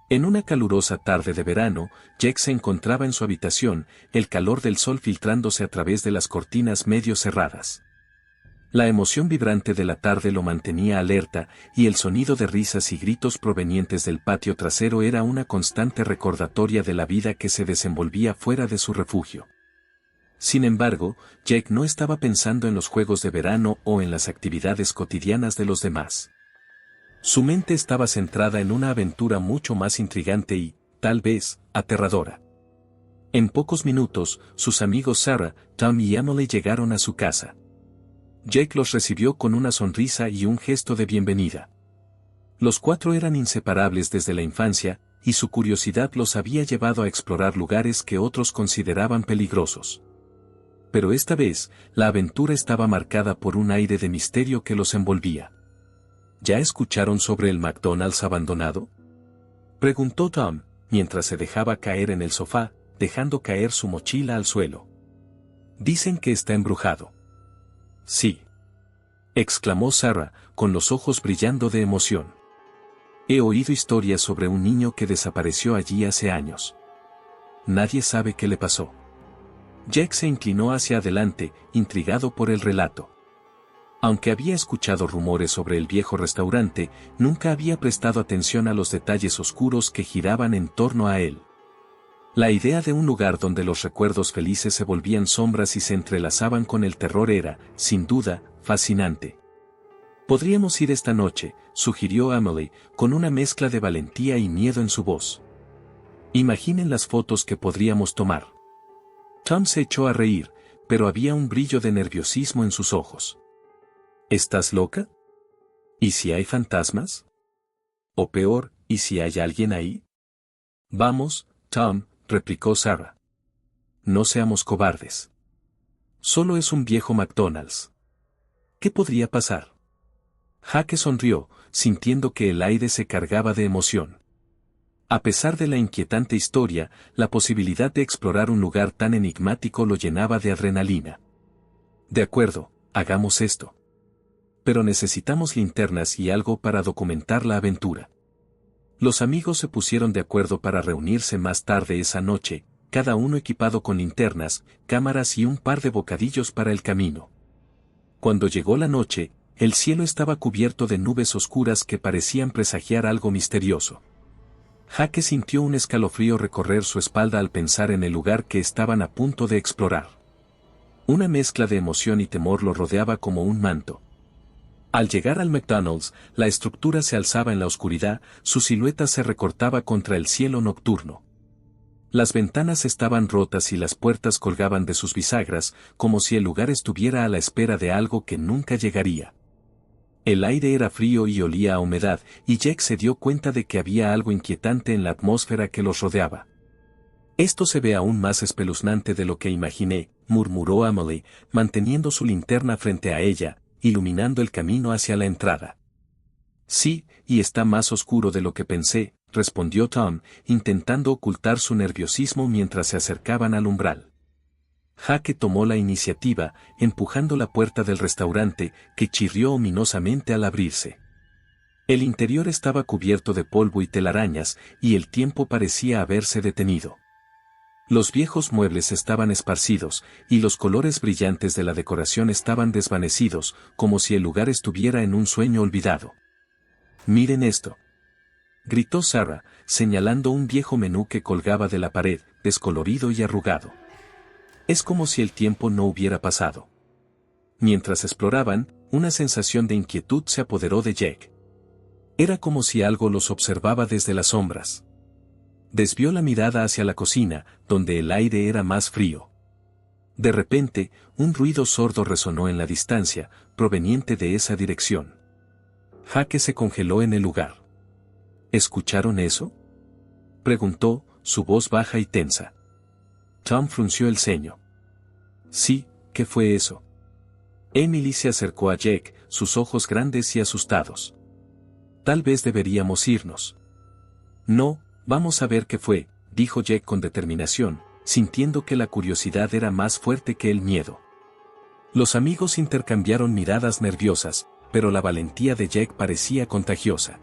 En una calurosa tarde de verano, Jake se encontraba en su habitación, el calor del sol filtrándose a través de las cortinas medio cerradas. La emoción vibrante de la tarde lo mantenía alerta, y el sonido de risas y gritos provenientes del patio trasero era una constante recordatoria de la vida que se desenvolvía fuera de su refugio. Sin embargo, Jake no estaba pensando en los juegos de verano o en las actividades cotidianas de los demás. Su mente estaba centrada en una aventura mucho más intrigante y, tal vez, aterradora. En pocos minutos, sus amigos Sarah, Tom y Emily llegaron a su casa. Jake los recibió con una sonrisa y un gesto de bienvenida. Los cuatro eran inseparables desde la infancia, y su curiosidad los había llevado a explorar lugares que otros consideraban peligrosos. Pero esta vez, la aventura estaba marcada por un aire de misterio que los envolvía. ¿Ya escucharon sobre el McDonald's abandonado?, preguntó Tom, mientras se dejaba caer en el sofá, dejando caer su mochila al suelo. Dicen que está embrujado. Sí, exclamó Sarah, con los ojos brillando de emoción. He oído historias sobre un niño que desapareció allí hace años. Nadie sabe qué le pasó. Jake se inclinó hacia adelante, intrigado por el relato. Aunque había escuchado rumores sobre el viejo restaurante, nunca había prestado atención a los detalles oscuros que giraban en torno a él. La idea de un lugar donde los recuerdos felices se volvían sombras y se entrelazaban con el terror era, sin duda, fascinante. «Podríamos ir esta noche», sugirió Emily, con una mezcla de valentía y miedo en su voz. «Imaginen las fotos que podríamos tomar». Tom se echó a reír, pero había un brillo de nerviosismo en sus ojos. ¿Estás loca? ¿Y si hay fantasmas? O peor, ¿y si hay alguien ahí? Vamos, Tom, replicó Sarah. No seamos cobardes. Solo es un viejo McDonald's. ¿Qué podría pasar? Jake sonrió, sintiendo que el aire se cargaba de emoción. A pesar de la inquietante historia, la posibilidad de explorar un lugar tan enigmático lo llenaba de adrenalina. De acuerdo, hagamos esto. Pero necesitamos linternas y algo para documentar la aventura. Los amigos se pusieron de acuerdo para reunirse más tarde esa noche, cada uno equipado con linternas, cámaras y un par de bocadillos para el camino. Cuando llegó la noche, el cielo estaba cubierto de nubes oscuras que parecían presagiar algo misterioso. Jake sintió un escalofrío recorrer su espalda al pensar en el lugar que estaban a punto de explorar. Una mezcla de emoción y temor lo rodeaba como un manto. Al llegar al McDonald's, la estructura se alzaba en la oscuridad, su silueta se recortaba contra el cielo nocturno. Las ventanas estaban rotas y las puertas colgaban de sus bisagras, como si el lugar estuviera a la espera de algo que nunca llegaría. El aire era frío y olía a humedad, y Jake se dio cuenta de que había algo inquietante en la atmósfera que los rodeaba. «Esto se ve aún más espeluznante de lo que imaginé», murmuró Emily, manteniendo su linterna frente a ella, iluminando el camino hacia la entrada. «Sí, y está más oscuro de lo que pensé», respondió Tom, intentando ocultar su nerviosismo mientras se acercaban al umbral. Jake tomó la iniciativa, empujando la puerta del restaurante, que chirrió ominosamente al abrirse. El interior estaba cubierto de polvo y telarañas, y el tiempo parecía haberse detenido. Los viejos muebles estaban esparcidos, y los colores brillantes de la decoración estaban desvanecidos, como si el lugar estuviera en un sueño olvidado. «Miren esto», gritó Sarah, señalando un viejo menú que colgaba de la pared, descolorido y arrugado. Es como si el tiempo no hubiera pasado. Mientras exploraban, una sensación de inquietud se apoderó de Jake. Era como si algo los observaba desde las sombras. Desvió la mirada hacia la cocina, donde el aire era más frío. De repente, un ruido sordo resonó en la distancia, proveniente de esa dirección. Jake se congeló en el lugar. ¿Escucharon eso?, preguntó, su voz baja y tensa. Tom frunció el ceño. «Sí, ¿qué fue eso?». Emily se acercó a Jake, sus ojos grandes y asustados. «Tal vez deberíamos irnos». «No, vamos a ver qué fue», dijo Jake con determinación, sintiendo que la curiosidad era más fuerte que el miedo. Los amigos intercambiaron miradas nerviosas, pero la valentía de Jake parecía contagiosa.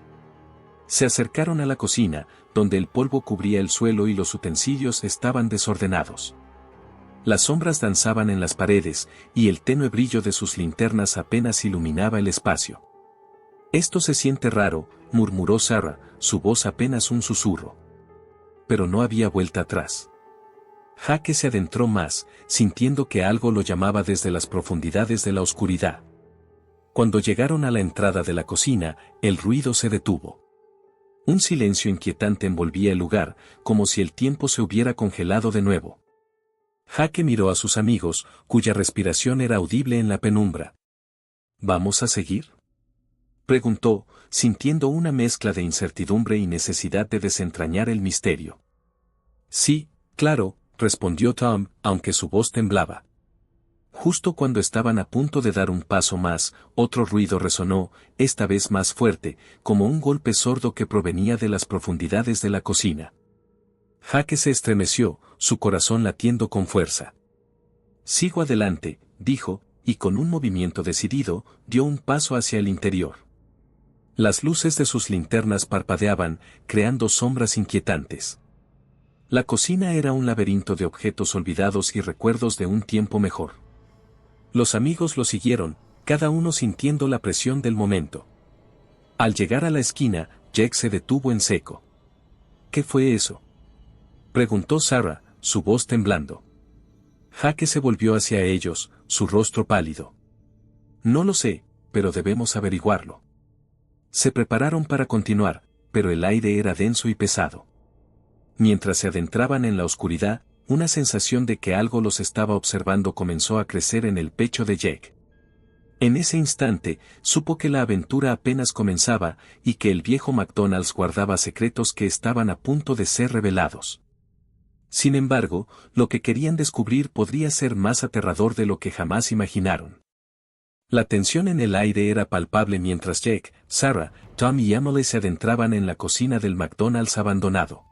Se acercaron a la cocina, donde el polvo cubría el suelo y los utensilios estaban desordenados. Las sombras danzaban en las paredes, y el tenue brillo de sus linternas apenas iluminaba el espacio. «Esto se siente raro», murmuró Sarah, su voz apenas un susurro. Pero no había vuelta atrás. Jake se adentró más, sintiendo que algo lo llamaba desde las profundidades de la oscuridad. Cuando llegaron a la entrada de la cocina, el ruido se detuvo. Un silencio inquietante envolvía el lugar, como si el tiempo se hubiera congelado de nuevo. Jake miró a sus amigos, cuya respiración era audible en la penumbra. ¿Vamos a seguir?, preguntó, sintiendo una mezcla de incertidumbre y necesidad de desentrañar el misterio. Sí, claro, respondió Tom, aunque su voz temblaba. Justo cuando estaban a punto de dar un paso más, otro ruido resonó, esta vez más fuerte, como un golpe sordo que provenía de las profundidades de la cocina. Jake se estremeció, su corazón latiendo con fuerza. «Sigo adelante», dijo, y con un movimiento decidido, dio un paso hacia el interior. Las luces de sus linternas parpadeaban, creando sombras inquietantes. La cocina era un laberinto de objetos olvidados y recuerdos de un tiempo mejor. Los amigos lo siguieron, cada uno sintiendo la presión del momento. Al llegar a la esquina, Jake se detuvo en seco. «¿Qué fue eso?», preguntó Sarah, su voz temblando. Jake se volvió hacia ellos, su rostro pálido. «No lo sé, pero debemos averiguarlo». Se prepararon para continuar, pero el aire era denso y pesado. Mientras se adentraban en la oscuridad, una sensación de que algo los estaba observando comenzó a crecer en el pecho de Jake. En ese instante, supo que la aventura apenas comenzaba y que el viejo McDonald's guardaba secretos que estaban a punto de ser revelados. Sin embargo, lo que querían descubrir podría ser más aterrador de lo que jamás imaginaron. La tensión en el aire era palpable mientras Jake, Sarah, Tom y Emily se adentraban en la cocina del McDonald's abandonado.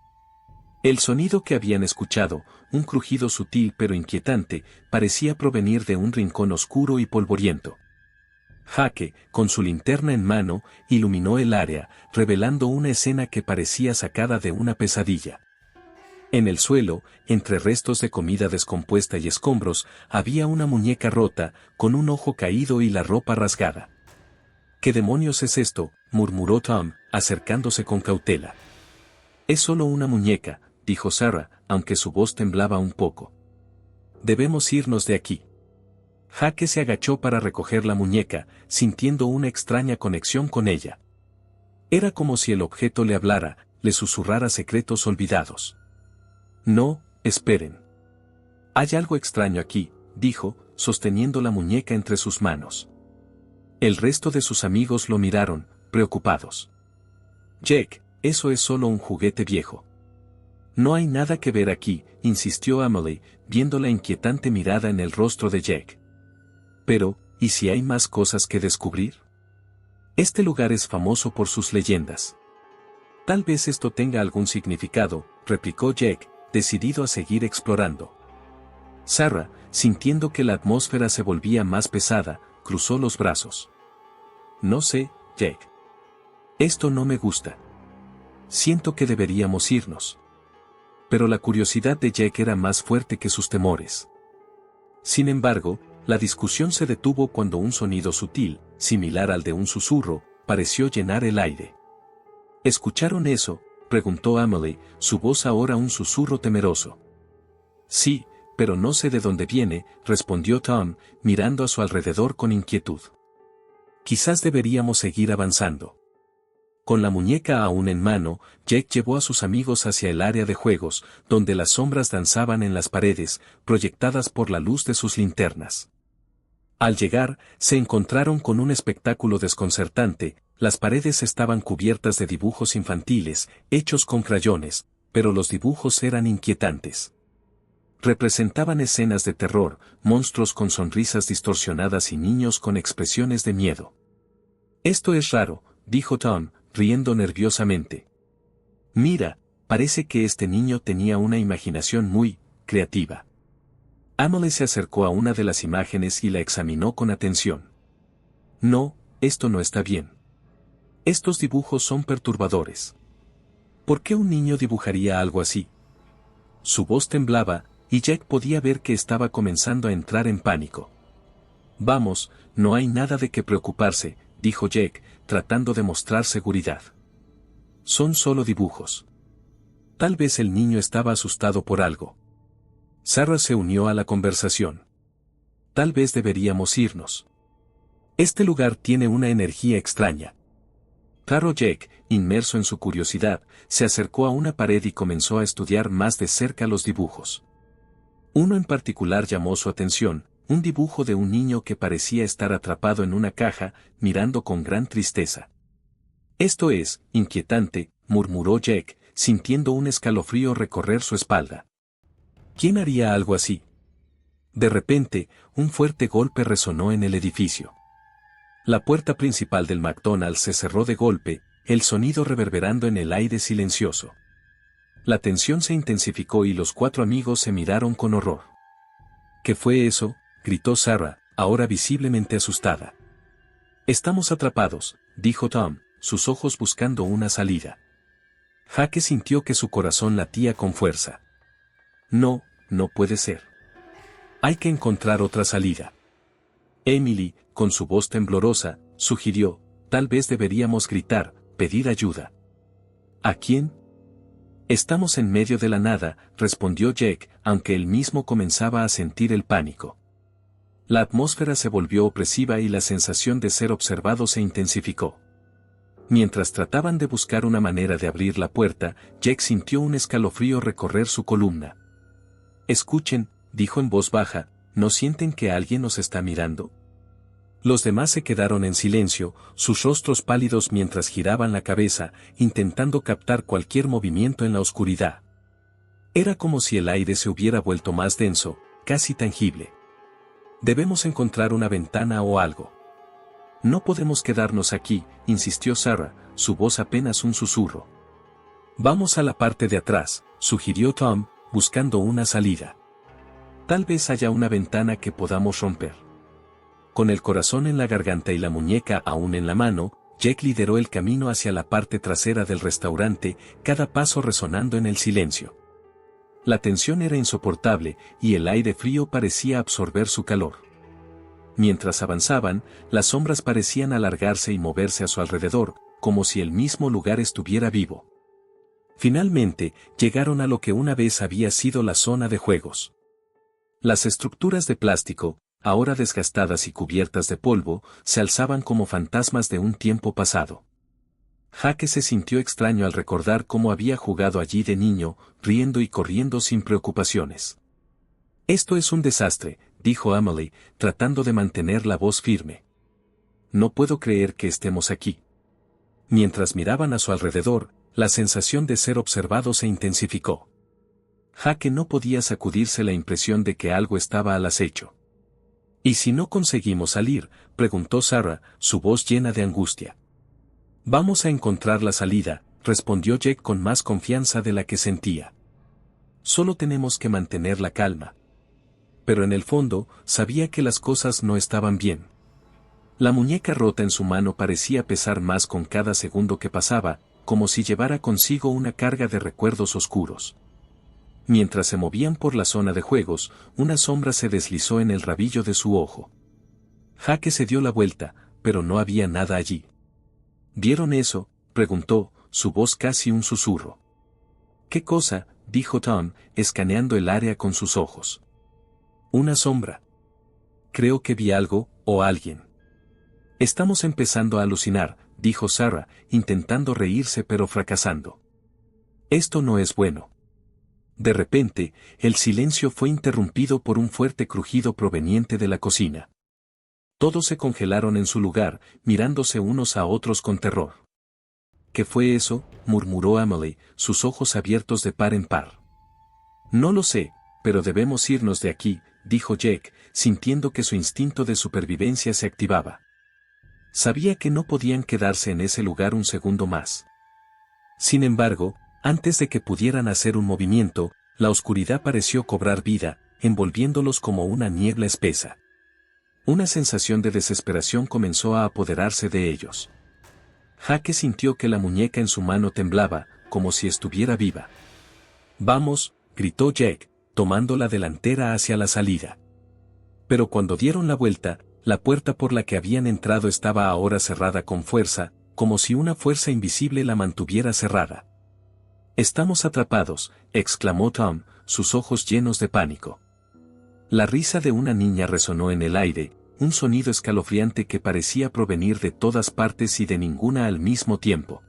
El sonido que habían escuchado, un crujido sutil pero inquietante, parecía provenir de un rincón oscuro y polvoriento. Jake, con su linterna en mano, iluminó el área, revelando una escena que parecía sacada de una pesadilla. En el suelo, entre restos de comida descompuesta y escombros, había una muñeca rota, con un ojo caído y la ropa rasgada. «¿Qué demonios es esto?», murmuró Tom, acercándose con cautela. «Es solo una muñeca», dijo Sarah, aunque su voz temblaba un poco. «Debemos irnos de aquí». Jake se agachó para recoger la muñeca, sintiendo una extraña conexión con ella. Era como si el objeto le hablara, le susurrara secretos olvidados. «No, esperen. Hay algo extraño aquí», dijo, sosteniendo la muñeca entre sus manos. El resto de sus amigos lo miraron, preocupados. «Jake, eso es solo un juguete viejo». «No hay nada que ver aquí», insistió Emily, viendo la inquietante mirada en el rostro de Jake. «Pero, ¿y si hay más cosas que descubrir? Este lugar es famoso por sus leyendas». «Tal vez esto tenga algún significado», replicó Jake, decidido a seguir explorando. Sarah, sintiendo que la atmósfera se volvía más pesada, cruzó los brazos. «No sé, Jake. Esto no me gusta. Siento que deberíamos irnos». Pero la curiosidad de Jake era más fuerte que sus temores. Sin embargo, la discusión se detuvo cuando un sonido sutil, similar al de un susurro, pareció llenar el aire. «¿Escucharon eso?», preguntó Emily, su voz ahora un susurro temeroso. «Sí, pero no sé de dónde viene», respondió Tom, mirando a su alrededor con inquietud. «Quizás deberíamos seguir avanzando». Con la muñeca aún en mano, Jake llevó a sus amigos hacia el área de juegos, donde las sombras danzaban en las paredes, proyectadas por la luz de sus linternas. Al llegar, se encontraron con un espectáculo desconcertante. Las paredes estaban cubiertas de dibujos infantiles, hechos con crayones, pero los dibujos eran inquietantes. Representaban escenas de terror, monstruos con sonrisas distorsionadas y niños con expresiones de miedo. «Esto es raro», dijo Tom, riendo nerviosamente. «Mira, parece que este niño tenía una imaginación muy creativa». Emily se acercó a una de las imágenes y la examinó con atención. «No, esto no está bien. Estos dibujos son perturbadores. ¿Por qué un niño dibujaría algo así? Su voz temblaba, y Jack podía ver que estaba comenzando a entrar en pánico. Vamos, no hay nada de qué preocuparse, dijo Jack, tratando de mostrar seguridad. Son solo dibujos. Tal vez el niño estaba asustado por algo. Sarah se unió a la conversación. Tal vez deberíamos irnos. Este lugar tiene una energía extraña. Claro, Jack, inmerso en su curiosidad, se acercó a una pared y comenzó a estudiar más de cerca los dibujos. Uno en particular llamó su atención, un dibujo de un niño que parecía estar atrapado en una caja, mirando con gran tristeza. Esto es inquietante, murmuró Jack, sintiendo un escalofrío recorrer su espalda. ¿Quién haría algo así? De repente, un fuerte golpe resonó en el edificio. La puerta principal del McDonald's se cerró de golpe, el sonido reverberando en el aire silencioso. La tensión se intensificó y los cuatro amigos se miraron con horror. ¿Qué fue eso?, gritó Sarah, ahora visiblemente asustada. Estamos atrapados, dijo Tom, sus ojos buscando una salida. Jake sintió que su corazón latía con fuerza. No, no puede ser. Hay que encontrar otra salida. Emily, con su voz temblorosa, sugirió, tal vez deberíamos gritar, pedir ayuda. ¿A quién? Estamos en medio de la nada, respondió Jack, aunque él mismo comenzaba a sentir el pánico. La atmósfera se volvió opresiva y la sensación de ser observado se intensificó. Mientras trataban de buscar una manera de abrir la puerta, Jack sintió un escalofrío recorrer su columna. Escuchen, dijo en voz baja, ¿no sienten que alguien nos está mirando? Los demás se quedaron en silencio, sus rostros pálidos mientras giraban la cabeza, intentando captar cualquier movimiento en la oscuridad. Era como si el aire se hubiera vuelto más denso, casi tangible. Debemos encontrar una ventana o algo. No podemos quedarnos aquí, insistió Sarah, su voz apenas un susurro. Vamos a la parte de atrás, sugirió Tom, buscando una salida. Tal vez haya una ventana que podamos romper. Con el corazón en la garganta y la muñeca aún en la mano, Jack lideró el camino hacia la parte trasera del restaurante, cada paso resonando en el silencio. La tensión era insoportable, y el aire frío parecía absorber su calor. Mientras avanzaban, las sombras parecían alargarse y moverse a su alrededor, como si el mismo lugar estuviera vivo. Finalmente, llegaron a lo que una vez había sido la zona de juegos. Las estructuras de plástico, ahora desgastadas y cubiertas de polvo, se alzaban como fantasmas de un tiempo pasado. Jake se sintió extraño al recordar cómo había jugado allí de niño, riendo y corriendo sin preocupaciones. Esto es un desastre, dijo Emily, tratando de mantener la voz firme. No puedo creer que estemos aquí. Mientras miraban a su alrededor, la sensación de ser observado se intensificó. Jake no podía sacudirse la impresión de que algo estaba al acecho. ¿Y si no conseguimos salir?, preguntó Sarah, su voz llena de angustia. Vamos a encontrar la salida, respondió Jack con más confianza de la que sentía. Solo tenemos que mantener la calma. Pero en el fondo, sabía que las cosas no estaban bien. La muñeca rota en su mano parecía pesar más con cada segundo que pasaba, como si llevara consigo una carga de recuerdos oscuros. Mientras se movían por la zona de juegos, una sombra se deslizó en el rabillo de su ojo. Jake se dio la vuelta, pero no había nada allí. ¿Vieron eso?, preguntó, su voz casi un susurro. ¿Qué cosa?, dijo Tom, escaneando el área con sus ojos. Una sombra. Creo que vi algo, o alguien. Estamos empezando a alucinar, dijo Sarah, intentando reírse pero fracasando. Esto no es bueno. De repente, el silencio fue interrumpido por un fuerte crujido proveniente de la cocina. Todos se congelaron en su lugar, mirándose unos a otros con terror. ¿Qué fue eso?, murmuró Emily, sus ojos abiertos de par en par. No lo sé, pero debemos irnos de aquí, dijo Jack, sintiendo que su instinto de supervivencia se activaba. Sabía que no podían quedarse en ese lugar un segundo más. Sin embargo, antes de que pudieran hacer un movimiento, la oscuridad pareció cobrar vida, envolviéndolos como una niebla espesa. Una sensación de desesperación comenzó a apoderarse de ellos. Jake sintió que la muñeca en su mano temblaba, como si estuviera viva. «Vamos», gritó Jake, tomando la delantera hacia la salida. Pero cuando dieron la vuelta, la puerta por la que habían entrado estaba ahora cerrada con fuerza, como si una fuerza invisible la mantuviera cerrada. «Estamos atrapados», exclamó Tom, sus ojos llenos de pánico. La risa de una niña resonó en el aire, un sonido escalofriante que parecía provenir de todas partes y de ninguna al mismo tiempo.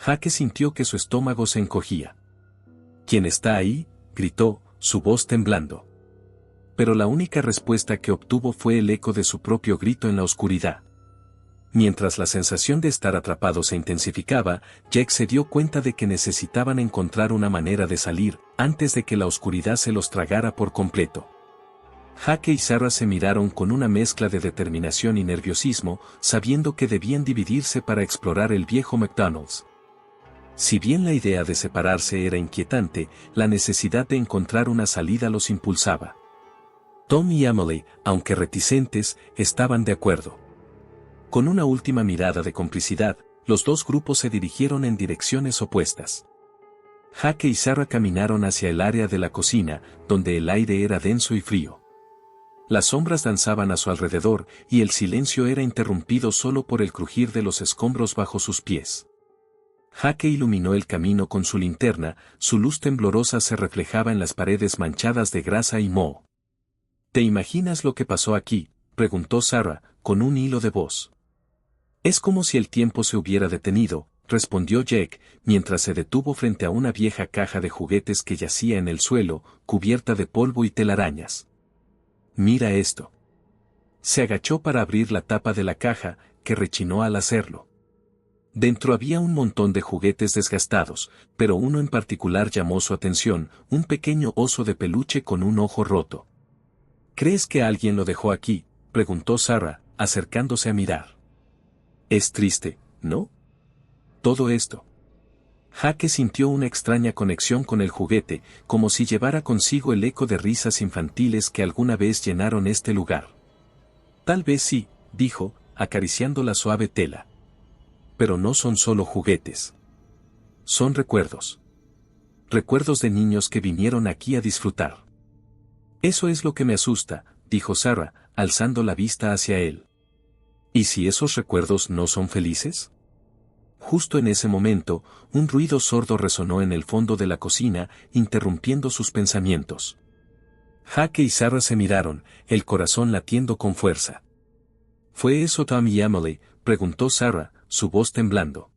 Jake sintió que su estómago se encogía. «¿Quién está ahí?», gritó, su voz temblando. Pero la única respuesta que obtuvo fue el eco de su propio grito en la oscuridad. Mientras la sensación de estar atrapado se intensificaba, Jake se dio cuenta de que necesitaban encontrar una manera de salir, antes de que la oscuridad se los tragara por completo. Jake y Sarah se miraron con una mezcla de determinación y nerviosismo, sabiendo que debían dividirse para explorar el viejo McDonald's. Si bien la idea de separarse era inquietante, la necesidad de encontrar una salida los impulsaba. Tom y Emily, aunque reticentes, estaban de acuerdo. Con una última mirada de complicidad, los dos grupos se dirigieron en direcciones opuestas. Jake y Sarah caminaron hacia el área de la cocina, donde el aire era denso y frío. Las sombras danzaban a su alrededor, y el silencio era interrumpido solo por el crujir de los escombros bajo sus pies. Jake iluminó el camino con su linterna, su luz temblorosa se reflejaba en las paredes manchadas de grasa y moho. «¿Te imaginas lo que pasó aquí?», preguntó Sarah, con un hilo de voz. «Es como si el tiempo se hubiera detenido», respondió Jake, mientras se detuvo frente a una vieja caja de juguetes que yacía en el suelo, cubierta de polvo y telarañas. «Mira esto». Se agachó para abrir la tapa de la caja, que rechinó al hacerlo. Dentro había un montón de juguetes desgastados, pero uno en particular llamó su atención, un pequeño oso de peluche con un ojo roto. «¿Crees que alguien lo dejó aquí?», preguntó Sarah, acercándose a mirar. «Es triste, ¿no? Todo esto». Jake sintió una extraña conexión con el juguete, como si llevara consigo el eco de risas infantiles que alguna vez llenaron este lugar. «Tal vez sí», dijo, acariciando la suave tela. «Pero no son solo juguetes. Son recuerdos. Recuerdos de niños que vinieron aquí a disfrutar». «Eso es lo que me asusta», dijo Sarah, alzando la vista hacia él. «¿Y si esos recuerdos no son felices?». Justo en ese momento, un ruido sordo resonó en el fondo de la cocina, interrumpiendo sus pensamientos. Jake y Sarah se miraron, el corazón latiendo con fuerza. «¿Fue eso Tom y Emily?», preguntó Sarah, su voz temblando.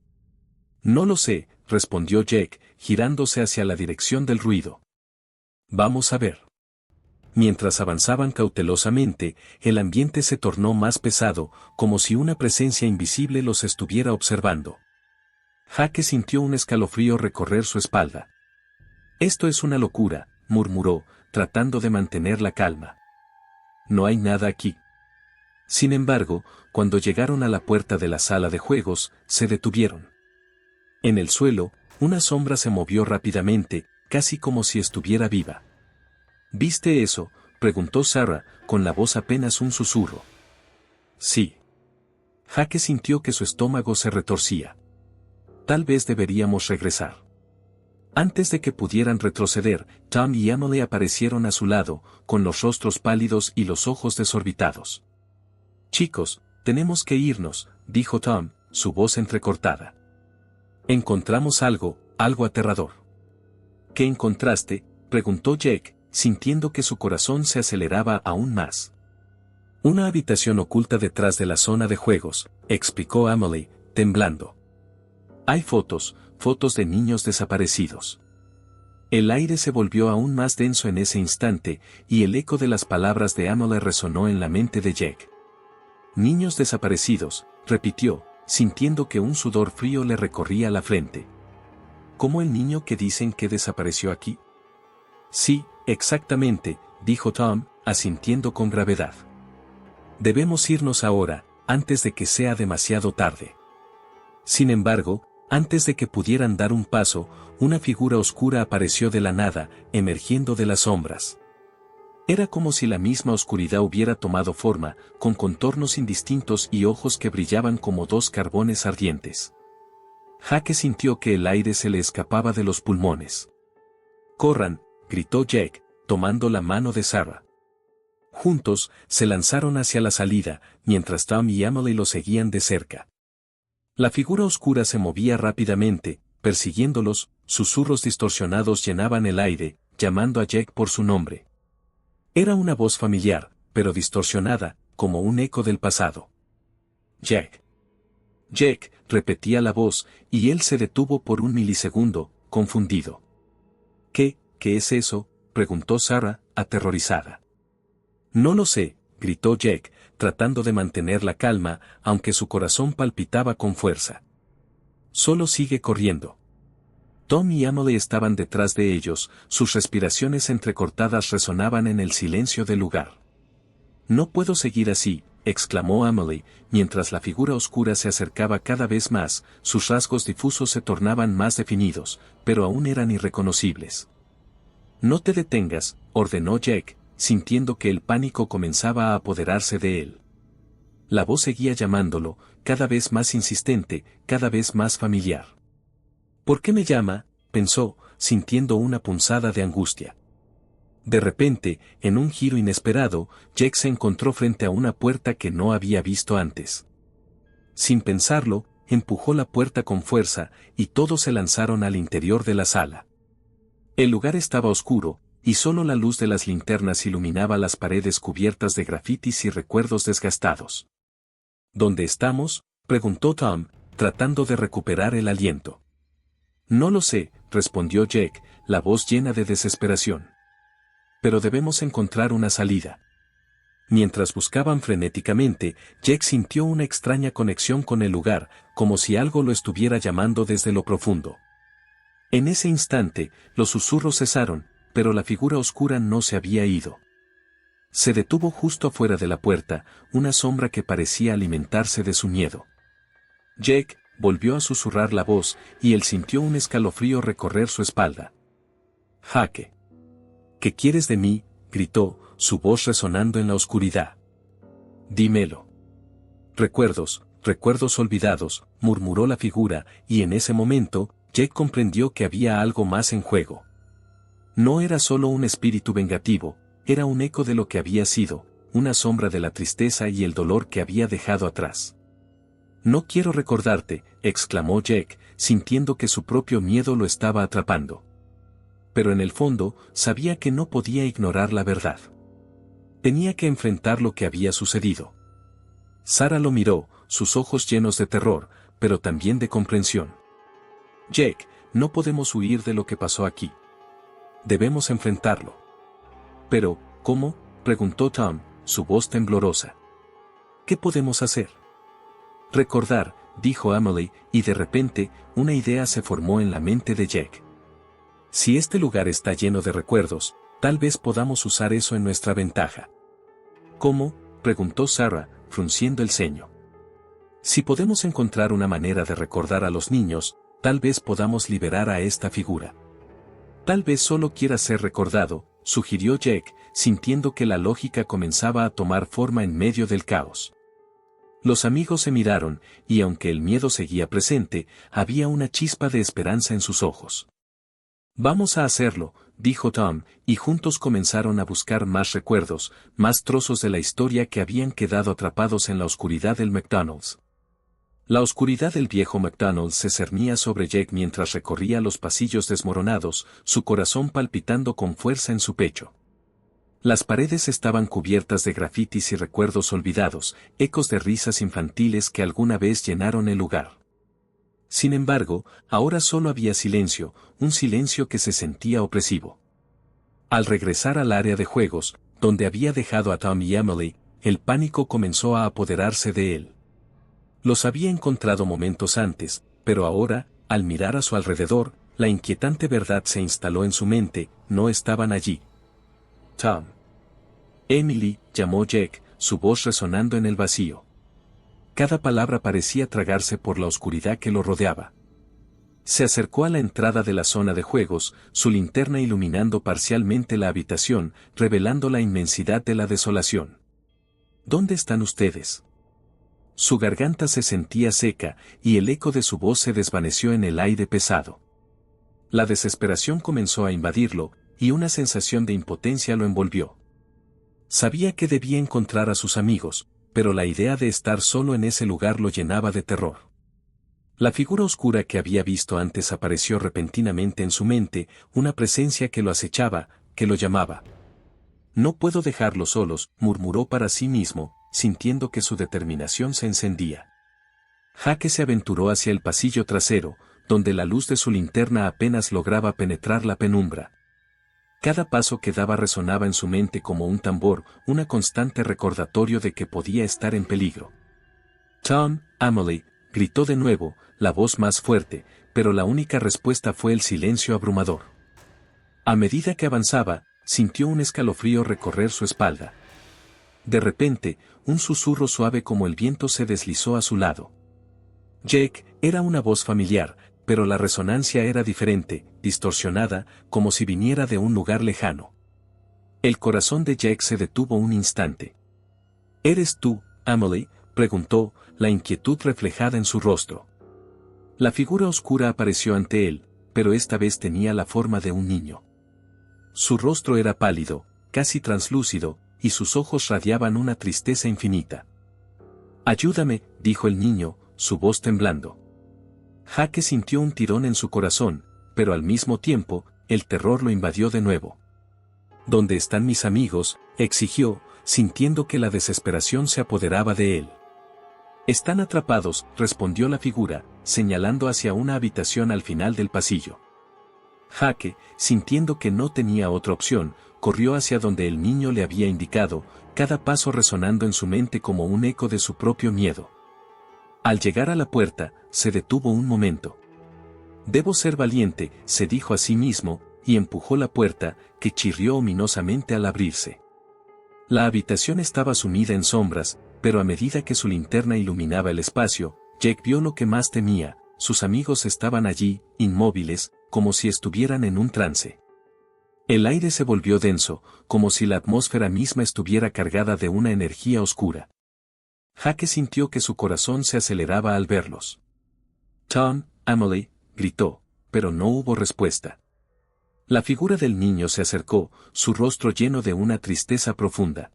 «No lo sé», respondió Jake, girándose hacia la dirección del ruido. «Vamos a ver». Mientras avanzaban cautelosamente, el ambiente se tornó más pesado, como si una presencia invisible los estuviera observando. Jake sintió un escalofrío recorrer su espalda. «Esto es una locura», murmuró, tratando de mantener la calma. «No hay nada aquí». Sin embargo, cuando llegaron a la puerta de la sala de juegos, se detuvieron. En el suelo, una sombra se movió rápidamente, casi como si estuviera viva. «¿Viste eso?», preguntó Sarah, con la voz apenas un susurro. «Sí». Jake sintió que su estómago se retorcía. «Tal vez deberíamos regresar». Antes de que pudieran retroceder, Tom y Emily aparecieron a su lado, con los rostros pálidos y los ojos desorbitados. «Chicos, tenemos que irnos», dijo Tom, su voz entrecortada. «Encontramos algo aterrador». «¿Qué encontraste?», preguntó Jake, sintiendo que su corazón se aceleraba aún más. «Una habitación oculta detrás de la zona de juegos», explicó Emily, temblando. «Hay fotos de niños desaparecidos». El aire se volvió aún más denso en ese instante, y el eco de las palabras de Emily resonó en la mente de Jake. «Niños desaparecidos», repitió, sintiendo que un sudor frío le recorría la frente. «¿Cómo el niño que dicen que desapareció aquí?». «Sí, exactamente», dijo Tom, asintiendo con gravedad. «Debemos irnos ahora, antes de que sea demasiado tarde». Sin embargo, antes de que pudieran dar un paso, una figura oscura apareció de la nada, emergiendo de las sombras. Era como si la misma oscuridad hubiera tomado forma, con contornos indistintos y ojos que brillaban como dos carbones ardientes. Jake sintió que el aire se le escapaba de los pulmones. «¡Corran!», gritó Jake, tomando la mano de Sarah. Juntos, se lanzaron hacia la salida, mientras Tom y Emily lo seguían de cerca. La figura oscura se movía rápidamente, persiguiéndolos, susurros distorsionados llenaban el aire, llamando a Jake por su nombre. Era una voz familiar, pero distorsionada, como un eco del pasado. «Jake. Jake», repetía la voz, y él se detuvo por un milisegundo, confundido. «¿Qué es eso?», preguntó Sarah, aterrorizada. «No lo sé», gritó Jake, tratando de mantener la calma, aunque su corazón palpitaba con fuerza. «Solo sigue corriendo». Tom y Emily estaban detrás de ellos, sus respiraciones entrecortadas resonaban en el silencio del lugar. «No puedo seguir así», exclamó Emily, mientras la figura oscura se acercaba cada vez más, sus rasgos difusos se tornaban más definidos, pero aún eran irreconocibles. «No te detengas», ordenó Jake, sintiendo que el pánico comenzaba a apoderarse de él. La voz seguía llamándolo, cada vez más insistente, cada vez más familiar. «¿Por qué me llama?», pensó, sintiendo una punzada de angustia. De repente, en un giro inesperado, Jake se encontró frente a una puerta que no había visto antes. Sin pensarlo, empujó la puerta con fuerza, y todos se lanzaron al interior de la sala. El lugar estaba oscuro, y solo la luz de las linternas iluminaba las paredes cubiertas de grafitis y recuerdos desgastados. «¿Dónde estamos?», preguntó Tom, tratando de recuperar el aliento. «No lo sé», respondió Jake, la voz llena de desesperación. «Pero debemos encontrar una salida». Mientras buscaban frenéticamente, Jake sintió una extraña conexión con el lugar, como si algo lo estuviera llamando desde lo profundo. En ese instante, los susurros cesaron, pero la figura oscura no se había ido. Se detuvo justo afuera de la puerta, una sombra que parecía alimentarse de su miedo. Jake volvió a susurrar la voz, y él sintió un escalofrío recorrer su espalda. «Jake. ¿Qué quieres de mí?», gritó, su voz resonando en la oscuridad. «Dímelo». «Recuerdos, recuerdos olvidados», murmuró la figura, y en ese momento, Jake comprendió que había algo más en juego. No era solo un espíritu vengativo, era un eco de lo que había sido, una sombra de la tristeza y el dolor que había dejado atrás. «No quiero recordarte», exclamó Jake, sintiendo que su propio miedo lo estaba atrapando. Pero en el fondo, sabía que no podía ignorar la verdad. Tenía que enfrentar lo que había sucedido. Sarah lo miró, sus ojos llenos de terror, pero también de comprensión. «Jake, no podemos huir de lo que pasó aquí. Debemos enfrentarlo». «¿Pero, cómo?», preguntó Tom, su voz temblorosa. «¿Qué podemos hacer?». «Recordar», dijo Emily, y de repente, una idea se formó en la mente de Jake. «Si este lugar está lleno de recuerdos, tal vez podamos usar eso en nuestra ventaja». «¿Cómo?», preguntó Sarah, frunciendo el ceño. «Si podemos encontrar una manera de recordar a los niños, tal vez podamos liberar a esta figura». «Tal vez solo quiera ser recordado», sugirió Jake, sintiendo que la lógica comenzaba a tomar forma en medio del caos. Los amigos se miraron, y aunque el miedo seguía presente, había una chispa de esperanza en sus ojos. «Vamos a hacerlo», dijo Tom, y juntos comenzaron a buscar más recuerdos, más trozos de la historia que habían quedado atrapados en la oscuridad del McDonald's. La oscuridad del viejo McDonald's se cernía sobre Jake mientras recorría los pasillos desmoronados, su corazón palpitando con fuerza en su pecho. Las paredes estaban cubiertas de grafitis y recuerdos olvidados, ecos de risas infantiles que alguna vez llenaron el lugar. Sin embargo, ahora solo había silencio, un silencio que se sentía opresivo. Al regresar al área de juegos, donde había dejado a Tom y Emily, el pánico comenzó a apoderarse de él. Los había encontrado momentos antes, pero ahora, al mirar a su alrededor, la inquietante verdad se instaló en su mente, no estaban allí. «Tom». «Emily», llamó Jake, su voz resonando en el vacío. Cada palabra parecía tragarse por la oscuridad que lo rodeaba. Se acercó a la entrada de la zona de juegos, su linterna iluminando parcialmente la habitación, revelando la inmensidad de la desolación. ¿Dónde están ustedes? Su garganta se sentía seca, y el eco de su voz se desvaneció en el aire pesado. La desesperación comenzó a invadirlo, y una sensación de impotencia lo envolvió. Sabía que debía encontrar a sus amigos, pero la idea de estar solo en ese lugar lo llenaba de terror. La figura oscura que había visto antes apareció repentinamente en su mente, una presencia que lo acechaba, que lo llamaba. No puedo dejarlos solos, murmuró para sí mismo, sintiendo que su determinación se encendía. Jake se aventuró hacia el pasillo trasero, donde la luz de su linterna apenas lograba penetrar la penumbra. Cada paso que daba resonaba en su mente como un tambor, un constante recordatorio de que podía estar en peligro. Tom, Amelie, gritó de nuevo, la voz más fuerte, pero la única respuesta fue el silencio abrumador. A medida que avanzaba, sintió un escalofrío recorrer su espalda. De repente, un susurro suave como el viento se deslizó a su lado. Jake, era una voz familiar, pero la resonancia era diferente, distorsionada, como si viniera de un lugar lejano. El corazón de Jake se detuvo un instante. ¿Eres tú, Amelie?, preguntó, la inquietud reflejada en su rostro. La figura oscura apareció ante él, pero esta vez tenía la forma de un niño. Su rostro era pálido, casi translúcido, y sus ojos radiaban una tristeza infinita. «Ayúdame», dijo el niño, su voz temblando. Jake sintió un tirón en su corazón, pero al mismo tiempo, el terror lo invadió de nuevo. «¿Dónde están mis amigos?», exigió, sintiendo que la desesperación se apoderaba de él. «Están atrapados», respondió la figura, señalando hacia una habitación al final del pasillo. Jake, sintiendo que no tenía otra opción, corrió hacia donde el niño le había indicado, cada paso resonando en su mente como un eco de su propio miedo. Al llegar a la puerta, se detuvo un momento. «Debo ser valiente», se dijo a sí mismo, y empujó la puerta, que chirrió ominosamente al abrirse. La habitación estaba sumida en sombras, pero a medida que su linterna iluminaba el espacio, Jake vio lo que más temía: sus amigos estaban allí, inmóviles, como si estuvieran en un trance. El aire se volvió denso, como si la atmósfera misma estuviera cargada de una energía oscura. Jake sintió que su corazón se aceleraba al verlos. «Tom, Amelie», gritó, pero no hubo respuesta. La figura del niño se acercó, su rostro lleno de una tristeza profunda.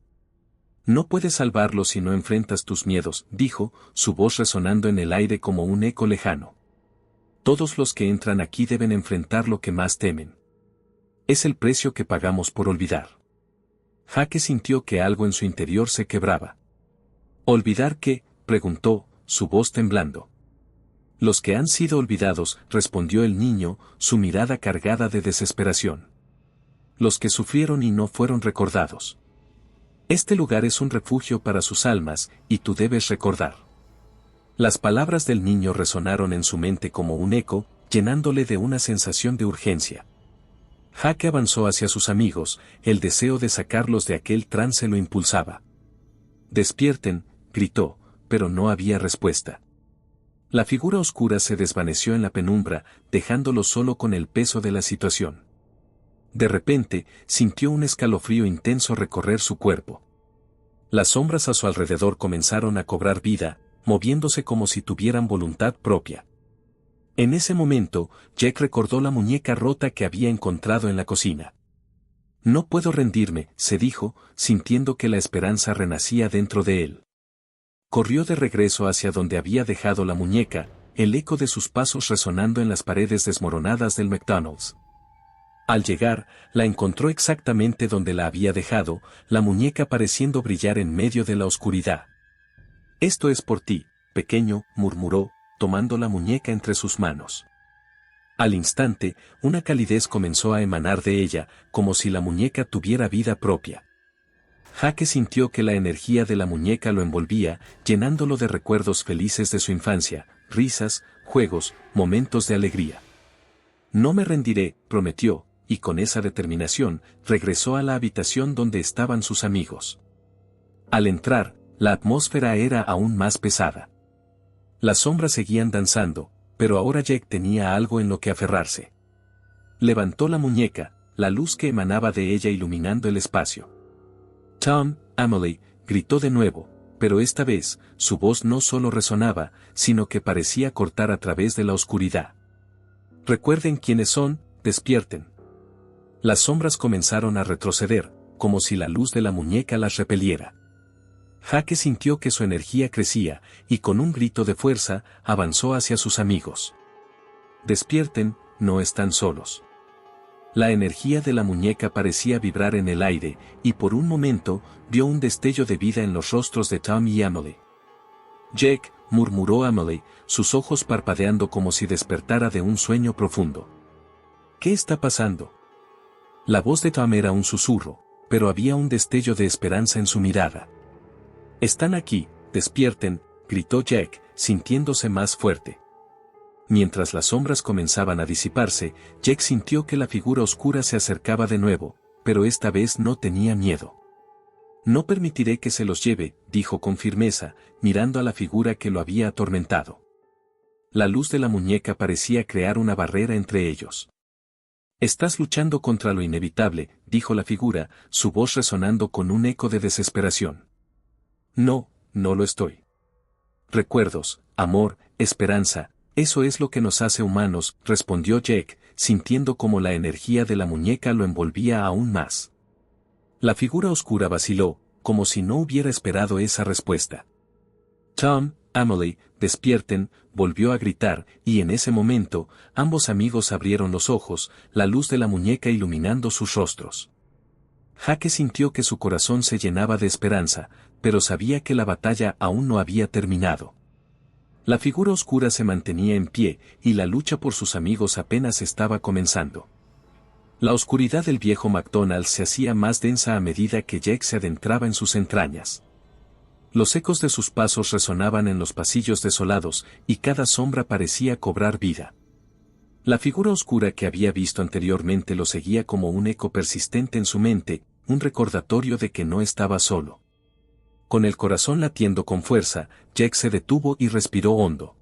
«No puedes salvarlos si no enfrentas tus miedos», dijo, su voz resonando en el aire como un eco lejano. «Todos los que entran aquí deben enfrentar lo que más temen. Es el precio que pagamos por olvidar». Jake sintió que algo en su interior se quebraba. «¿Olvidar qué?», preguntó, su voz temblando. «Los que han sido olvidados», respondió el niño, su mirada cargada de desesperación. «Los que sufrieron y no fueron recordados. Este lugar es un refugio para sus almas, y tú debes recordar». Las palabras del niño resonaron en su mente como un eco, llenándole de una sensación de urgencia. Jake avanzó hacia sus amigos, el deseo de sacarlos de aquel trance lo impulsaba. «Despierten», gritó, pero no había respuesta. La figura oscura se desvaneció en la penumbra, dejándolo solo con el peso de la situación. De repente, sintió un escalofrío intenso recorrer su cuerpo. Las sombras a su alrededor comenzaron a cobrar vida, moviéndose como si tuvieran voluntad propia. En ese momento, Jake recordó la muñeca rota que había encontrado en la cocina. «No puedo rendirme», se dijo, sintiendo que la esperanza renacía dentro de él. Corrió de regreso hacia donde había dejado la muñeca, el eco de sus pasos resonando en las paredes desmoronadas del McDonald's. Al llegar, la encontró exactamente donde la había dejado, la muñeca pareciendo brillar en medio de la oscuridad. «Esto es por ti, pequeño», murmuró, tomando la muñeca entre sus manos. Al instante, una calidez comenzó a emanar de ella, como si la muñeca tuviera vida propia. Jake sintió que la energía de la muñeca lo envolvía, llenándolo de recuerdos felices de su infancia, risas, juegos, momentos de alegría. «No me rendiré», prometió, y con esa determinación, regresó a la habitación donde estaban sus amigos. Al entrar, la atmósfera era aún más pesada. Las sombras seguían danzando, pero ahora Jack tenía algo en lo que aferrarse. Levantó la muñeca, la luz que emanaba de ella iluminando el espacio. Tom, Amelie, gritó de nuevo, pero esta vez, su voz no solo resonaba, sino que parecía cortar a través de la oscuridad. Recuerden quiénes son, despierten. Las sombras comenzaron a retroceder, como si la luz de la muñeca las repeliera. Jake sintió que su energía crecía, y con un grito de fuerza, avanzó hacia sus amigos. Despierten, no están solos. La energía de la muñeca parecía vibrar en el aire, y por un momento, vio un destello de vida en los rostros de Tom y Amelie. Jack, murmuró Amelie, sus ojos parpadeando como si despertara de un sueño profundo. ¿Qué está pasando? La voz de Tom era un susurro, pero había un destello de esperanza en su mirada. Están aquí, despierten, gritó Jack, sintiéndose más fuerte. Mientras las sombras comenzaban a disiparse, Jack sintió que la figura oscura se acercaba de nuevo, pero esta vez no tenía miedo. No permitiré que se los lleve, dijo con firmeza, mirando a la figura que lo había atormentado. La luz de la muñeca parecía crear una barrera entre ellos. Estás luchando contra lo inevitable, dijo la figura, su voz resonando con un eco de desesperación. No, no lo estoy. Recuerdos, amor, esperanza, eso es lo que nos hace humanos, respondió Jack, sintiendo como la energía de la muñeca lo envolvía aún más. La figura oscura vaciló, como si no hubiera esperado esa respuesta. Tom, Amelie, despierten, volvió a gritar, y en ese momento, ambos amigos abrieron los ojos, la luz de la muñeca iluminando sus rostros. Jake sintió que su corazón se llenaba de esperanza, pero sabía que la batalla aún no había terminado. La figura oscura se mantenía en pie, y la lucha por sus amigos apenas estaba comenzando. La oscuridad del viejo McDonald's se hacía más densa a medida que Jack se adentraba en sus entrañas. Los ecos de sus pasos resonaban en los pasillos desolados, y cada sombra parecía cobrar vida. La figura oscura que había visto anteriormente lo seguía como un eco persistente en su mente, un recordatorio de que no estaba solo. Con el corazón latiendo con fuerza, Jack se detuvo y respiró hondo.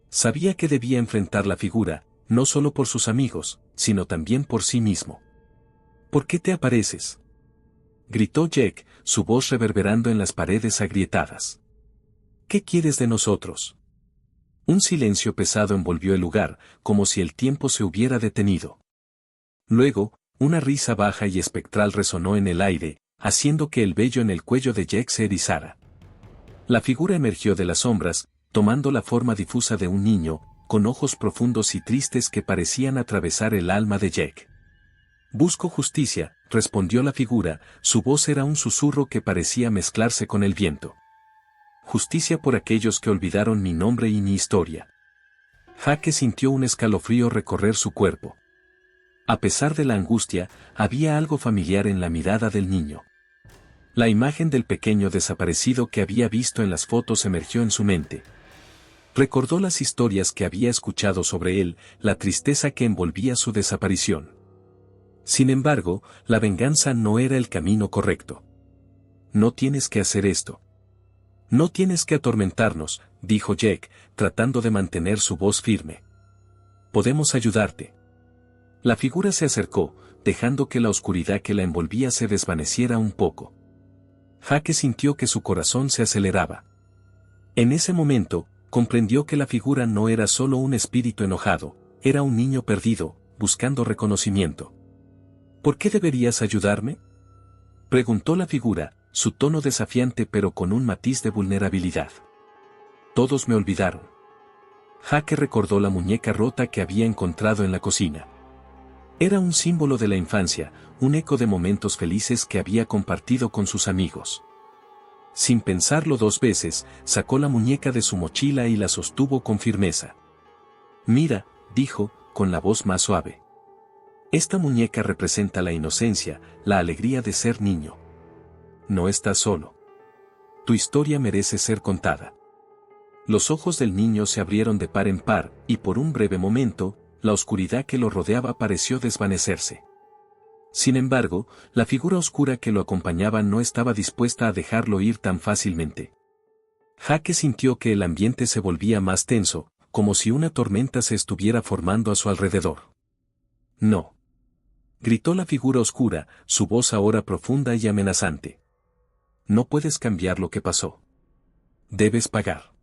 Sabía que debía enfrentar la figura, no solo por sus amigos, sino también por sí mismo. ¿Por qué te apareces?, gritó Jack, su voz reverberando en las paredes agrietadas. ¿Qué quieres de nosotros? Un silencio pesado envolvió el lugar, como si el tiempo se hubiera detenido. Luego, una risa baja y espectral resonó en el aire, haciendo que el vello en el cuello de Jack se erizara. La figura emergió de las sombras, tomando la forma difusa de un niño, con ojos profundos y tristes que parecían atravesar el alma de Jack. Busco justicia, respondió la figura, su voz era un susurro que parecía mezclarse con el viento. Justicia por aquellos que olvidaron mi nombre y mi historia. Jake sintió un escalofrío recorrer su cuerpo. A pesar de la angustia, había algo familiar en la mirada del niño. La imagen del pequeño desaparecido que había visto en las fotos emergió en su mente. Recordó las historias que había escuchado sobre él, la tristeza que envolvía su desaparición. Sin embargo, la venganza no era el camino correcto. No tienes que hacer esto. No tienes que atormentarnos, dijo Jack, tratando de mantener su voz firme. Podemos ayudarte. La figura se acercó, dejando que la oscuridad que la envolvía se desvaneciera un poco. Jake sintió que su corazón se aceleraba. En ese momento, comprendió que la figura no era solo un espíritu enojado, era un niño perdido, buscando reconocimiento. ¿Por qué deberías ayudarme?, preguntó la figura, su tono desafiante pero con un matiz de vulnerabilidad. Todos me olvidaron. Jake recordó la muñeca rota que había encontrado en la cocina. Era un símbolo de la infancia, un eco de momentos felices que había compartido con sus amigos. Sin pensarlo dos veces, sacó la muñeca de su mochila y la sostuvo con firmeza. Mira, dijo, con la voz más suave. Esta muñeca representa la inocencia, la alegría de ser niño. No estás solo. Tu historia merece ser contada. Los ojos del niño se abrieron de par en par, y por un breve momento, la oscuridad que lo rodeaba pareció desvanecerse. Sin embargo, la figura oscura que lo acompañaba no estaba dispuesta a dejarlo ir tan fácilmente. Jake sintió que el ambiente se volvía más tenso, como si una tormenta se estuviera formando a su alrededor. No. Gritó la figura oscura, su voz ahora profunda y amenazante. No puedes cambiar lo que pasó. Debes pagar.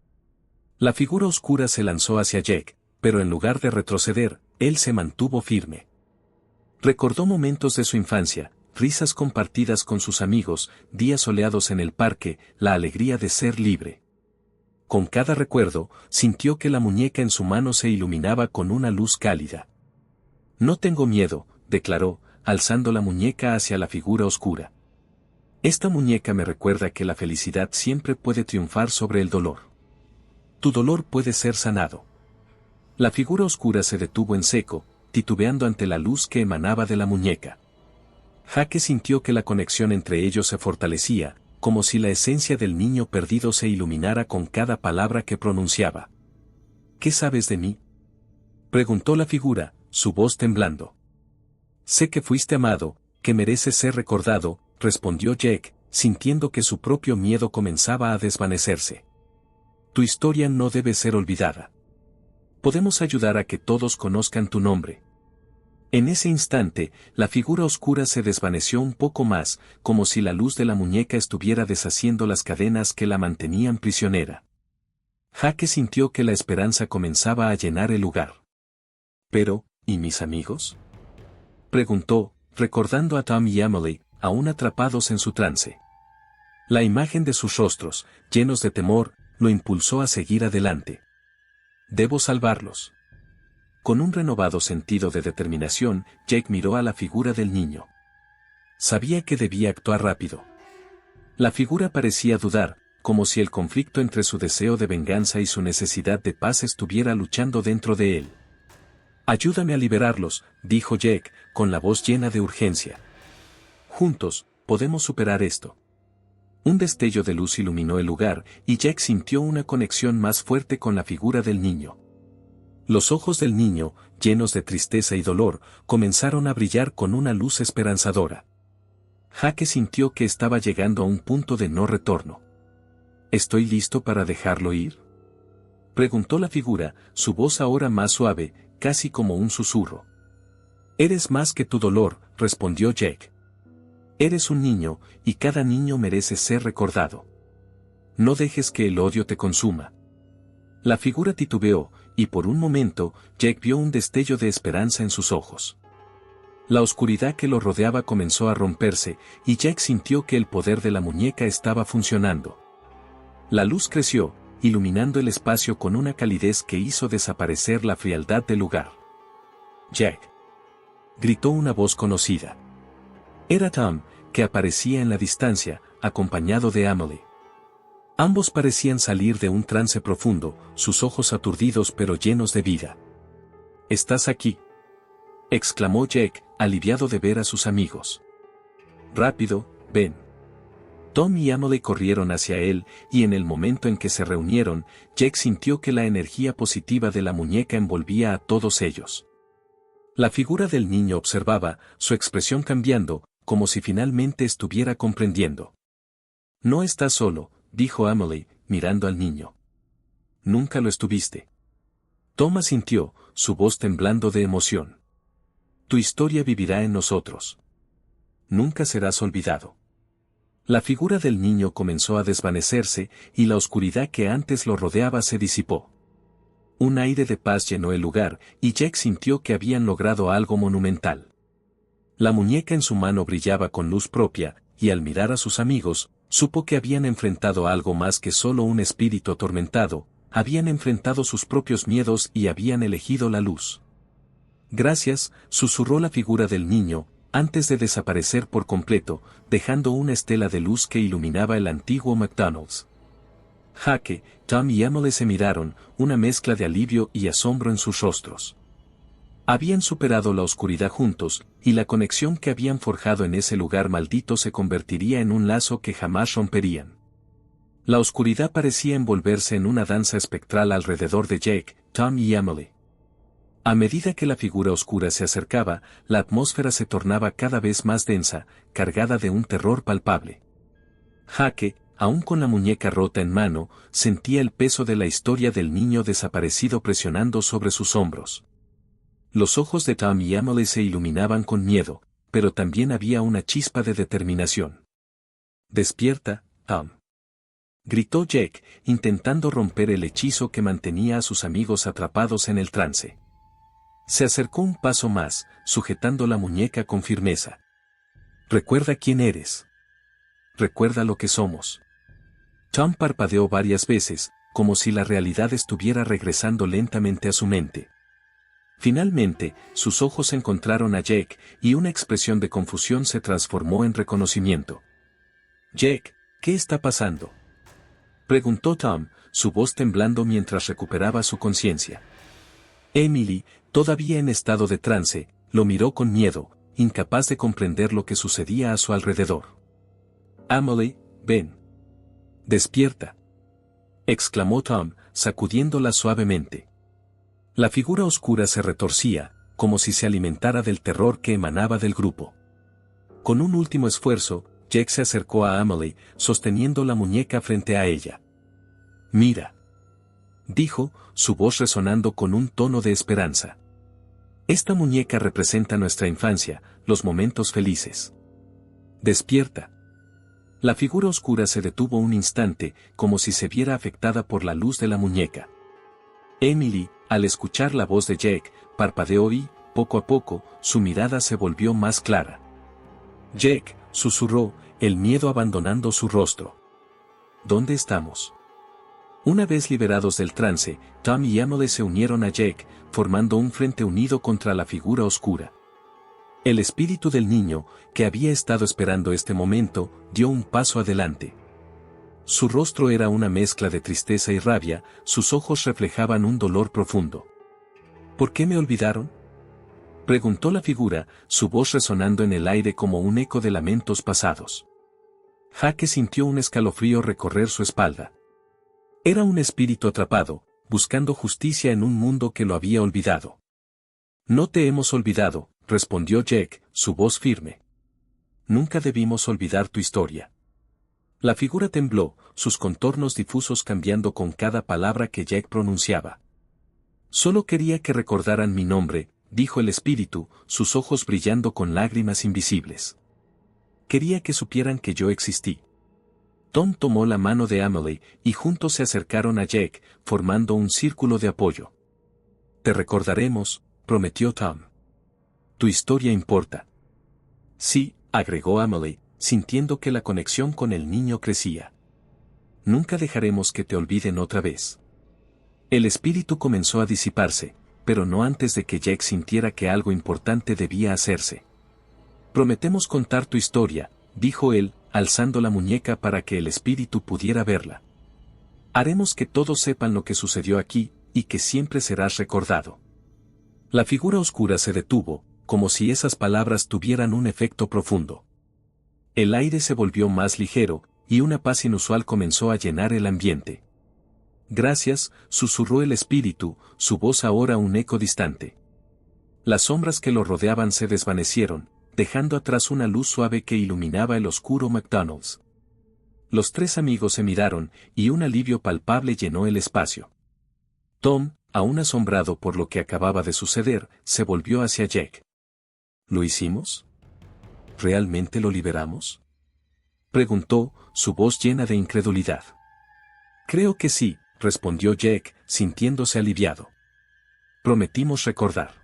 La figura oscura se lanzó hacia Jack, pero en lugar de retroceder, él se mantuvo firme. Recordó momentos de su infancia, risas compartidas con sus amigos, días soleados en el parque, la alegría de ser libre. Con cada recuerdo, sintió que la muñeca en su mano se iluminaba con una luz cálida. No tengo miedo, declaró, alzando la muñeca hacia la figura oscura. Esta muñeca me recuerda que la felicidad siempre puede triunfar sobre el dolor. Tu dolor puede ser sanado. La figura oscura se detuvo en seco, titubeando ante la luz que emanaba de la muñeca. Jake sintió que la conexión entre ellos se fortalecía, como si la esencia del niño perdido se iluminara con cada palabra que pronunciaba. ¿Qué sabes de mí?, preguntó la figura, su voz temblando. Sé que fuiste amado, que mereces ser recordado, respondió Jack, sintiendo que su propio miedo comenzaba a desvanecerse. Tu historia no debe ser olvidada. Podemos ayudar a que todos conozcan tu nombre. En ese instante, la figura oscura se desvaneció un poco más, como si la luz de la muñeca estuviera deshaciendo las cadenas que la mantenían prisionera. Jake sintió que la esperanza comenzaba a llenar el lugar. Pero, ¿y mis amigos?, preguntó, recordando a Tom y Emily, aún atrapados en su trance. La imagen de sus rostros, llenos de temor, lo impulsó a seguir adelante. Debo salvarlos. Con un renovado sentido de determinación, Jake miró a la figura del niño. Sabía que debía actuar rápido. La figura parecía dudar, como si el conflicto entre su deseo de venganza y su necesidad de paz estuviera luchando dentro de él. Ayúdame a liberarlos, dijo Jake, con la voz llena de urgencia. Juntos, podemos superar esto. Un destello de luz iluminó el lugar, y Jack sintió una conexión más fuerte con la figura del niño. Los ojos del niño, llenos de tristeza y dolor, comenzaron a brillar con una luz esperanzadora. Jake sintió que estaba llegando a un punto de no retorno. ¿Estoy listo para dejarlo ir?, preguntó la figura, su voz ahora más suave, casi como un susurro. Eres más que tu dolor, respondió Jake. Eres un niño, y cada niño merece ser recordado. No dejes que el odio te consuma. La figura titubeó, y por un momento, Jake vio un destello de esperanza en sus ojos. La oscuridad que lo rodeaba comenzó a romperse, y Jake sintió que el poder de la muñeca estaba funcionando. La luz creció, iluminando el espacio con una calidez que hizo desaparecer la frialdad del lugar. Jack, gritó una voz conocida. Era Tom, que aparecía en la distancia, acompañado de Emily. Ambos parecían salir de un trance profundo, sus ojos aturdidos pero llenos de vida. ¿Estás aquí?, exclamó Jack, aliviado de ver a sus amigos. Rápido, ven. Tom y Emily corrieron hacia él, y en el momento en que se reunieron, Jack sintió que la energía positiva de la muñeca envolvía a todos ellos. La figura del niño observaba, su expresión cambiando, como si finalmente estuviera comprendiendo. No estás solo, dijo Emily, mirando al niño. Nunca lo estuviste. Tom asintió, su voz temblando de emoción. Tu historia vivirá en nosotros. Nunca serás olvidado. La figura del niño comenzó a desvanecerse, y la oscuridad que antes lo rodeaba se disipó. Un aire de paz llenó el lugar, y Jack sintió que habían logrado algo monumental. La muñeca en su mano brillaba con luz propia, y al mirar a sus amigos, supo que habían enfrentado algo más que solo un espíritu atormentado, habían enfrentado sus propios miedos y habían elegido la luz. Gracias, susurró la figura del niño, antes de desaparecer por completo, dejando una estela de luz que iluminaba el antiguo McDonald's. Jake, Tom y Emily se miraron, una mezcla de alivio y asombro en sus rostros. Habían superado la oscuridad juntos, y la conexión que habían forjado en ese lugar maldito se convertiría en un lazo que jamás romperían. La oscuridad parecía envolverse en una danza espectral alrededor de Jake, Tom y Emily. A medida que la figura oscura se acercaba, la atmósfera se tornaba cada vez más densa, cargada de un terror palpable. Jake, aún con la muñeca rota en mano, sentía el peso de la historia del niño desaparecido presionando sobre sus hombros. Los ojos de Tom y Emily se iluminaban con miedo, pero también había una chispa de determinación. «Despierta, Tom», gritó Jack, intentando romper el hechizo que mantenía a sus amigos atrapados en el trance. Se acercó un paso más, sujetando la muñeca con firmeza. «Recuerda quién eres. Recuerda lo que somos». Tom parpadeó varias veces, como si la realidad estuviera regresando lentamente a su mente. Finalmente, sus ojos encontraron a Jack, y una expresión de confusión se transformó en reconocimiento. «Jack, ¿qué está pasando?», preguntó Tom, su voz temblando mientras recuperaba su conciencia. Emily, todavía en estado de trance, lo miró con miedo, incapaz de comprender lo que sucedía a su alrededor. «Emily, ven. Despierta», exclamó Tom, sacudiéndola suavemente. La figura oscura se retorcía, como si se alimentara del terror que emanaba del grupo. Con un último esfuerzo, Jack se acercó a Emily, sosteniendo la muñeca frente a ella. «Mira», dijo, su voz resonando con un tono de esperanza. «Esta muñeca representa nuestra infancia, los momentos felices. Despierta». La figura oscura se detuvo un instante, como si se viera afectada por la luz de la muñeca. Emily, al escuchar la voz de Jack, parpadeó y, poco a poco, su mirada se volvió más clara. «Jack», susurró, el miedo abandonando su rostro. «¿Dónde estamos?». Una vez liberados del trance, Tom y Emily se unieron a Jack, formando un frente unido contra la figura oscura. El espíritu del niño, que había estado esperando este momento, dio un paso adelante. Su rostro era una mezcla de tristeza y rabia, sus ojos reflejaban un dolor profundo. «¿Por qué me olvidaron?», preguntó la figura, su voz resonando en el aire como un eco de lamentos pasados. Jack sintió un escalofrío recorrer su espalda. Era un espíritu atrapado, buscando justicia en un mundo que lo había olvidado. «No te hemos olvidado», respondió Jack, su voz firme. «Nunca debimos olvidar tu historia». La figura tembló, sus contornos difusos cambiando con cada palabra que Jack pronunciaba. «Solo quería que recordaran mi nombre», dijo el espíritu, sus ojos brillando con lágrimas invisibles. «Quería que supieran que yo existí». Tom tomó la mano de Emily, y juntos se acercaron a Jack, formando un círculo de apoyo. «Te recordaremos», prometió Tom. «Tu historia importa». «Sí», agregó Emily, sintiendo que la conexión con el niño crecía. «Nunca dejaremos que te olviden otra vez». El espíritu comenzó a disiparse, pero no antes de que Jack sintiera que algo importante debía hacerse. «Prometemos contar tu historia», dijo él, alzando la muñeca para que el espíritu pudiera verla. «Haremos que todos sepan lo que sucedió aquí, y que siempre serás recordado». La figura oscura se detuvo, como si esas palabras tuvieran un efecto profundo. El aire se volvió más ligero, y una paz inusual comenzó a llenar el ambiente. «Gracias», susurró el espíritu, su voz ahora un eco distante. Las sombras que lo rodeaban se desvanecieron, dejando atrás una luz suave que iluminaba el oscuro McDonald's. Los tres amigos se miraron, y un alivio palpable llenó el espacio. Tom, aún asombrado por lo que acababa de suceder, se volvió hacia Jack. «¿Lo hicimos? ¿Realmente lo liberamos?», preguntó, su voz llena de incredulidad. «Creo que sí», respondió Jack, sintiéndose aliviado. «Prometimos recordar».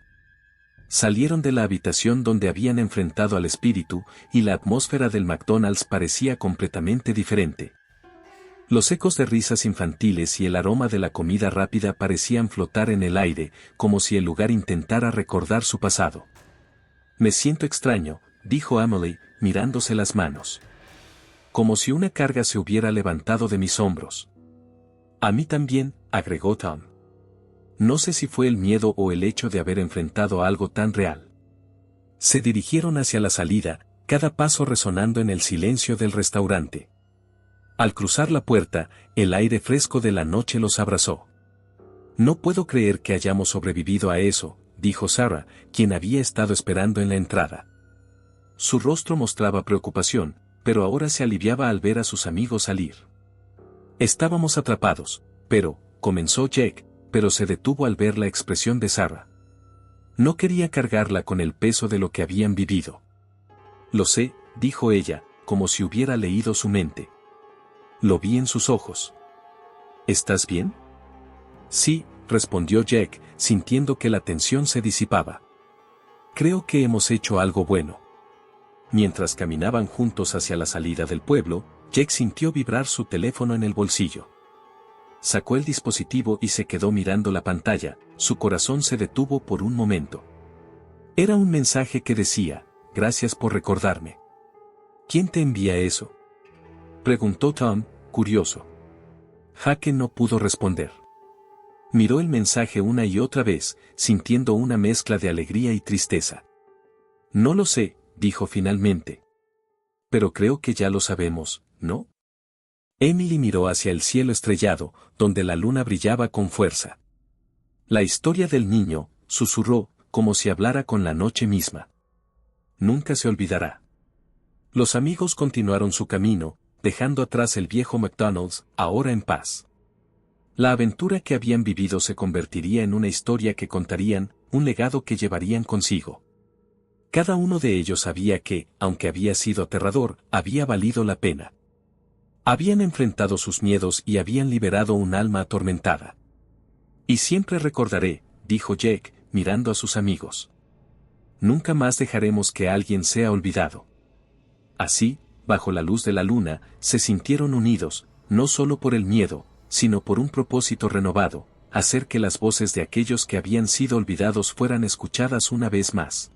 Salieron de la habitación donde habían enfrentado al espíritu, y la atmósfera del McDonald's parecía completamente diferente. Los ecos de risas infantiles y el aroma de la comida rápida parecían flotar en el aire, como si el lugar intentara recordar su pasado. «Me siento extraño», dijo Emily, mirándose las manos. «Como si una carga se hubiera levantado de mis hombros». «A mí también», agregó Tom. «No sé si fue el miedo o el hecho de haber enfrentado algo tan real». Se dirigieron hacia la salida, cada paso resonando en el silencio del restaurante. Al cruzar la puerta, el aire fresco de la noche los abrazó. «No puedo creer que hayamos sobrevivido a eso», dijo Sarah, quien había estado esperando en la entrada. Su rostro mostraba preocupación, pero ahora se aliviaba al ver a sus amigos salir. Estábamos atrapados, pero, comenzó Jake, pero se detuvo al ver la expresión de Sarah. No quería cargarla con el peso de lo que habían vivido. Lo sé, dijo ella, como si hubiera leído su mente. Lo vi en sus ojos. ¿Estás bien? Sí, respondió Jake, sintiendo que la tensión se disipaba. Creo que hemos hecho algo bueno. Mientras caminaban juntos hacia la salida del pueblo, Jake sintió vibrar su teléfono en el bolsillo. Sacó el dispositivo y se quedó mirando la pantalla, su corazón se detuvo por un momento. Era un mensaje que decía, gracias por recordarme. ¿Quién te envía eso? Preguntó Tom, curioso. Jake no pudo responder. Miró el mensaje una y otra vez, sintiendo una mezcla de alegría y tristeza. No lo sé, dijo finalmente. Pero creo que ya lo sabemos, ¿no? Emily miró hacia el cielo estrellado, donde la luna brillaba con fuerza. La historia del niño, susurró, como si hablara con la noche misma. Nunca se olvidará. Los amigos continuaron su camino, dejando atrás el viejo McDonald's, ahora en paz. La aventura que habían vivido se convertiría en una historia que contarían, un legado que llevarían consigo. Cada uno de ellos sabía que, aunque había sido aterrador, había valido la pena. Habían enfrentado sus miedos y habían liberado un alma atormentada. Y siempre recordaré, dijo Jake, mirando a sus amigos. Nunca más dejaremos que alguien sea olvidado. Así, bajo la luz de la luna, se sintieron unidos, no solo por el miedo, sino por un propósito renovado, hacer que las voces de aquellos que habían sido olvidados fueran escuchadas una vez más.